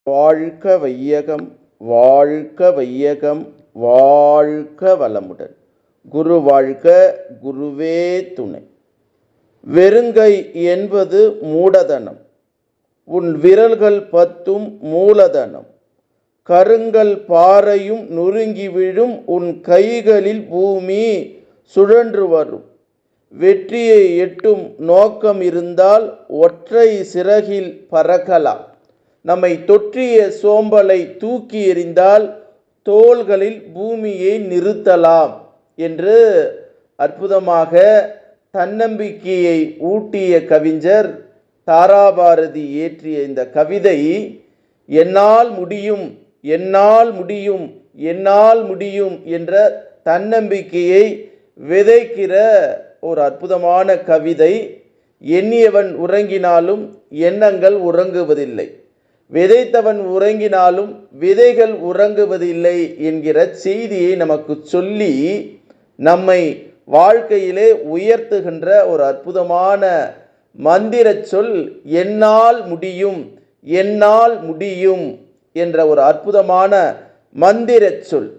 வாழ்க வையகம் வாழ்க வையகம் வாழ்க வளமுடன். குரு வாழ்க, குருவே துணை. வெறுங்கை என்பது மூடதனம், உன் விரல்கள் 10 மூலதனம். கருங்கல் பாறையும் நொறுங்கி விழும், உன் கைகளில் பூமி சுழன்று வரும். வெற்றியை எட்டும் நோக்கம் இருந்தால் ஒற்றை சிறகில் பறக்கலாம். நம்மை தொற்றிய சோம்பலை தூக்கி எறிந்தால் தோள்களில் பூமியை நிறுத்தலாம் என்று அற்புதமாக தன்னம்பிக்கையை ஊட்டிய கவிஞர் தாராபாரதி இயற்றிய இந்த கவிதை என்னால் முடியும், என்னால் முடியும், என்னால் முடியும் என்ற தன்னம்பிக்கையை விதைக்கிற ஒரு அற்புதமான கவிதை. எண்ணியவன் உறங்கினாலும் எண்ணங்கள் உறங்குவதில்லை, விதைத்தவன் உறங்கினாலும் விதைகள் உறங்குவதில்லை என்கிற செய்தியை நமக்கு சொல்லி நம்மை வாழ்க்கையிலே உயர்த்துகின்ற ஒரு அற்புதமான மந்திர சொல் என்னால் முடியும், என்னால் முடியும் என்ற ஒரு அற்புதமான மந்திர சொல்.